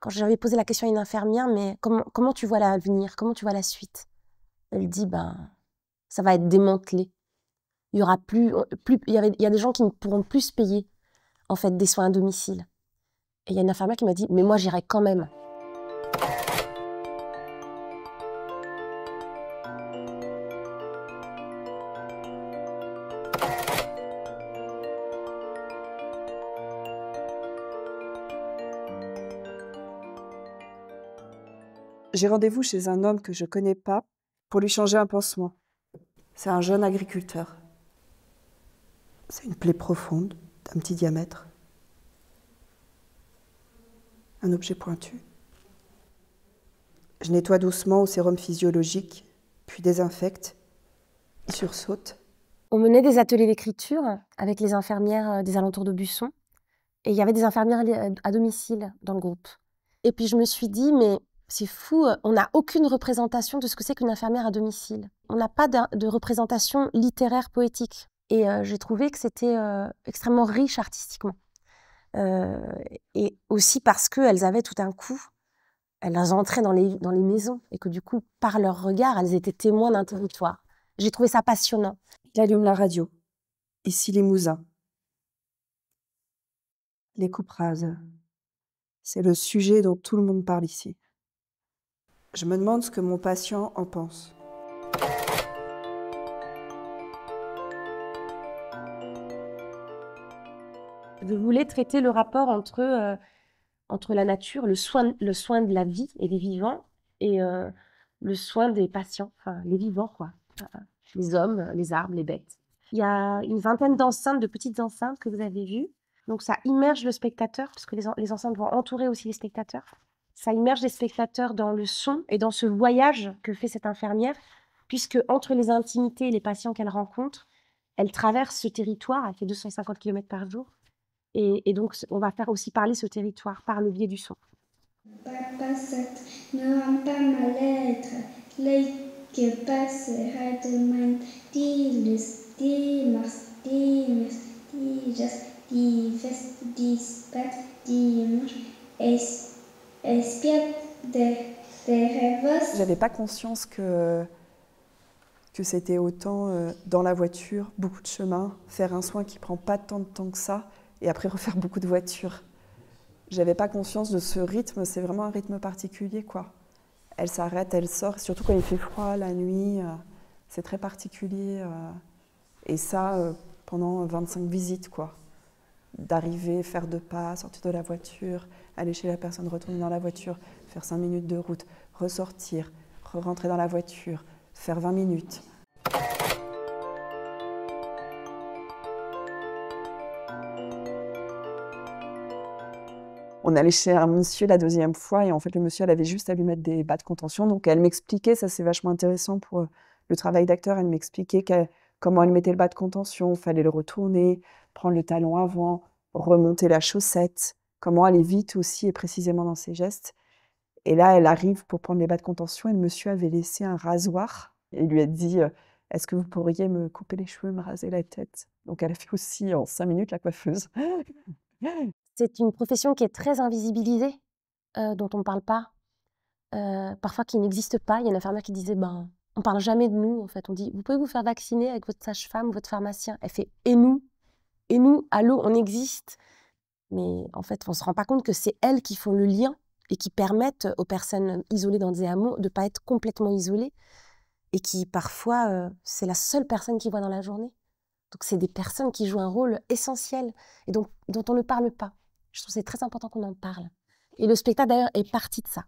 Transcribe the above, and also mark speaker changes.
Speaker 1: Quand j'avais posé la question à une infirmière, mais comment tu vois l'avenir? Comment tu vois la suite? Elle dit, ben, ça va être démantelé. Il y aura il y a des gens qui ne pourront plus se payer, en fait, des soins à domicile. Et il y a une infirmière qui m'a dit, mais moi, j'irai quand même.
Speaker 2: J'ai rendez-vous chez un homme que je connais pas pour lui changer un pansement. C'est un jeune agriculteur. C'est une plaie profonde, d'un petit diamètre. Un objet pointu. Je nettoie doucement au sérum physiologique, puis désinfecte. Il sursaute.
Speaker 1: On menait des ateliers d'écriture avec les infirmières des alentours de Busson. Et il y avait des infirmières à domicile dans le groupe. Et puis je me suis dit, mais c'est fou, on n'a aucune représentation de ce que c'est qu'une infirmière à domicile. On n'a pas de représentation littéraire, poétique. Et j'ai trouvé que c'était extrêmement riche artistiquement. Et aussi parce qu'elles avaient tout un coup, elles entraient dans les maisons et que du coup, par leur regard, elles étaient témoins d'un territoire. J'ai trouvé ça passionnant.
Speaker 2: Il allume la radio. Ici Limousin. Les coupes rases. C'est le sujet dont tout le monde parle ici. Je me demande ce que mon patient en pense.
Speaker 1: Je voulais traiter le rapport entre la nature, le soin de la vie et des vivants, et le soin des patients, enfin les vivants, quoi. Les hommes, les arbres, les bêtes. Il y a une vingtaine d'enceintes, de petites enceintes que vous avez vues. Donc ça immerge le spectateur, parce que les enceintes vont entourer aussi les spectateurs. Ça immerge les spectateurs dans le son et dans ce voyage que fait cette infirmière, puisque entre les intimités et les patients qu'elle rencontre, elle traverse ce territoire, elle fait 250 km par jour. Et donc, on va faire aussi parler ce territoire par le biais du son.
Speaker 3: Papa ne rend pas ma lettre, l'œil que passera demain, dis-le, dis-mars, dis-mars, dis-jas, dis-fest, dis-pat, dimanche, espiègle des rêves.
Speaker 2: J'avais pas conscience que c'était autant dans la voiture, beaucoup de chemin, faire un soin qui prend pas tant de temps que ça, et après refaire beaucoup de voitures. J'avais pas conscience de ce rythme, c'est vraiment un rythme particulier, quoi. Elle s'arrête, elle sort, surtout quand il fait froid, la nuit, c'est très particulier. Et ça, pendant 25 visites, quoi. D'arriver, faire 2 pas, sortir de la voiture, aller chez la personne, retourner dans la voiture, faire 5 minutes de route, ressortir, rentrer dans la voiture, faire 20 minutes. On allait chez un monsieur la 2e fois et en fait le monsieur elle avait juste à lui mettre des bas de contention, donc elle m'expliquait, ça c'est vachement intéressant pour le travail d'acteur, elle m'expliquait comment elle mettait le bas de contention, il fallait le retourner, prendre le talon avant, remonter la chaussette, comment aller vite aussi et précisément dans ses gestes. Et là elle arrive pour prendre les bas de contention et le monsieur avait laissé un rasoir et lui a dit est-ce que vous pourriez me couper les cheveux, me raser la tête? Donc elle a fait aussi en 5 minutes la coiffeuse.
Speaker 1: C'est une profession qui est très invisibilisée, dont on ne parle pas, parfois qui n'existe pas. Il y a une infirmière qui disait, ben, on ne parle jamais de nous, en fait. On dit, vous pouvez vous faire vacciner avec votre sage-femme, votre pharmacien. Elle fait, et nous? Et nous, allô, on existe. Mais en fait, on ne se rend pas compte que c'est elles qui font le lien et qui permettent aux personnes isolées dans des hameaux de ne pas être complètement isolées et qui, parfois, c'est la seule personne qu'ils voient dans la journée. Donc, c'est des personnes qui jouent un rôle essentiel et dont on ne parle pas. Je trouve que c'est très important qu'on en parle. Et le spectacle, d'ailleurs, est parti de ça.